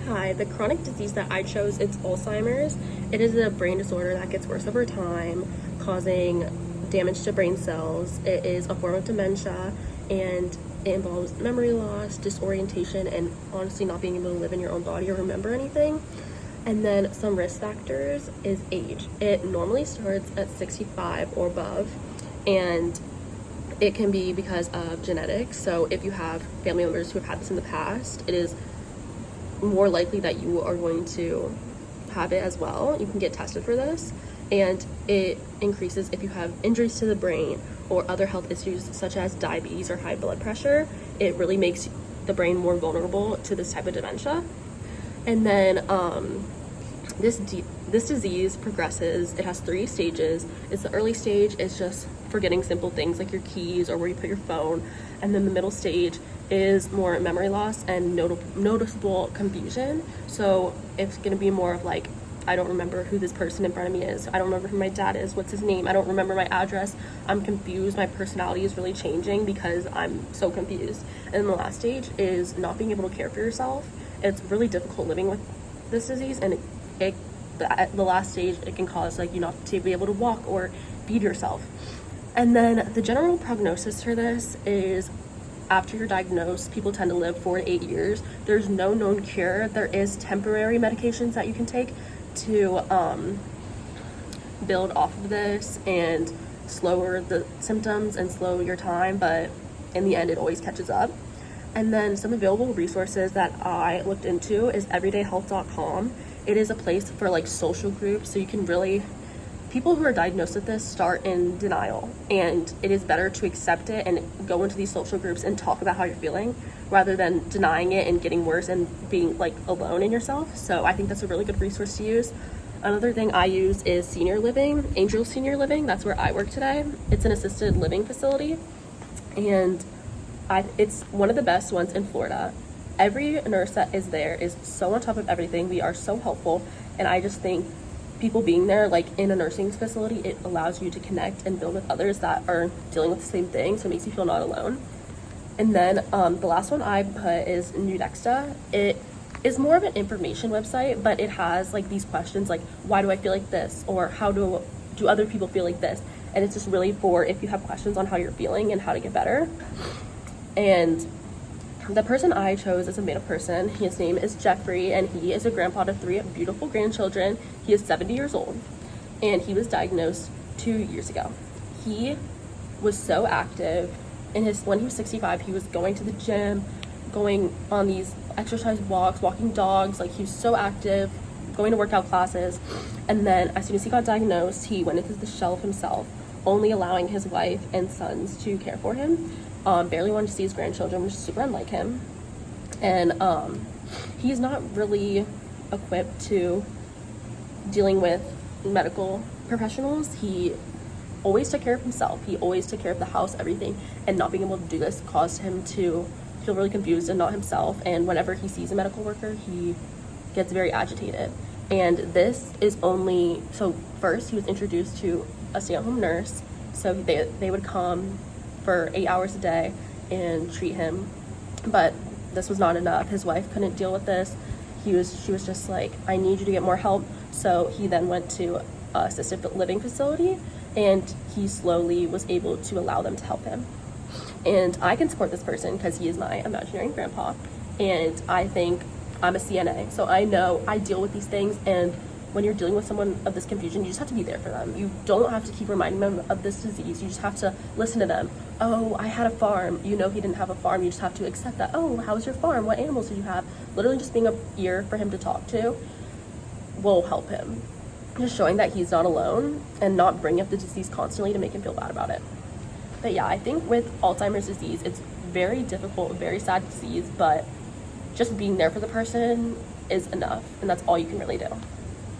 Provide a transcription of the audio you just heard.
Hi, the chronic disease that I chose, it's Alzheimer's. It is a brain disorder that gets worse over time, causing damage to brain cells. It is a form of dementia, and it involves memory loss, disorientation, and honestly not being able to live in your own body or remember anything. And then some risk factors is age. It normally starts at 65 or above, and it can be because of genetics. So if you have family members who have had this in the past, it is more likely that you are going to have it as well. You can get tested for this, and it increases if you have injuries to the brain or other health issues such as diabetes or high blood pressure. It really makes the brain more vulnerable to this type of dementia. And then this disease progresses. It has 3 stages. It's the early stage is just forgetting simple things like your keys or where you put your phone, and then the middle stage is more memory loss and noticeable confusion. So it's going to be more of like, I don't remember who this person in front of me is. I don't remember who my dad is. What's his name? I don't remember my address. I'm confused. My personality is really changing because I'm so confused. And then the last stage is not being able to care for yourself. It's really difficult living with this disease, and at the last stage, it can cause like you not to be able to walk or feed yourself. And then the general prognosis for this is, after you're diagnosed, people tend to live 4 to 8 years. There's no known cure. There is temporary medications that you can take to build off of this and slower the symptoms and slow your time, but in the end, it always catches up. And then some available resources that I looked into is everydayhealth.com. It is a place for like social groups, so you can really, people who are diagnosed with this start in denial, and it is better to accept it and go into these social groups and talk about how you're feeling rather than denying it and getting worse and being like alone in yourself. So I think that's a really good resource to use. Another thing I use is Senior Living, Angel Senior Living. That's where I work today. It's an assisted living facility, and it's one of the best ones in Florida. Every nurse that is there is so on top of everything. We are so helpful, and I just think people being there, like in a nursing facility, it allows you to connect and build with others that are dealing with the same thing, so it makes you feel not alone. And then the last one I put is Nudexta. It is more of an information website, but it has like these questions like, why do I feel like this, or how do other people feel like this? And it's just really for if you have questions on how you're feeling and how to get better. And the person I chose is a made-up person. His name is Jeffrey, and he is a grandpa to 3 beautiful grandchildren. He is 70 years old, and he was diagnosed 2 years ago. He was so active. When he was 65, he was going to the gym, going on these exercise walks, walking dogs. Like, he was so active, going to workout classes. And then as soon as he got diagnosed, he went into the shell of himself, only allowing his wife and sons to care for him. Barely wanted to see his grandchildren, which is super unlike him. And he's not really equipped to dealing with medical professionals. He always took care of himself. He always took care of the house, everything. And not being able to do this caused him to feel really confused and not himself. And whenever he sees a medical worker, he gets very agitated. And this is only, so first he was introduced to a stay-at-home nurse. So they would come for 8 hours a day and treat him, but this was not enough. His wife couldn't deal with this. She was just like, I need you to get more help. So he then went to a assisted living facility, and he slowly was able to allow them to help him. And I can support this person because he is my imaginary grandpa, and I think I'm a CNA, so I know I deal with these things. And when you're dealing with someone of this confusion, you just have to be there for them. You don't have to keep reminding them of this disease. You just have to listen to them. Oh, I had a farm. You know he didn't have a farm. You just have to accept that. Oh, how was your farm? What animals did you have? Literally just being an ear for him to talk to will help him. Just showing that he's not alone and not bringing up the disease constantly to make him feel bad about it. But yeah, I think with Alzheimer's disease, it's very difficult, very sad disease, but just being there for the person is enough, and that's all you can really do.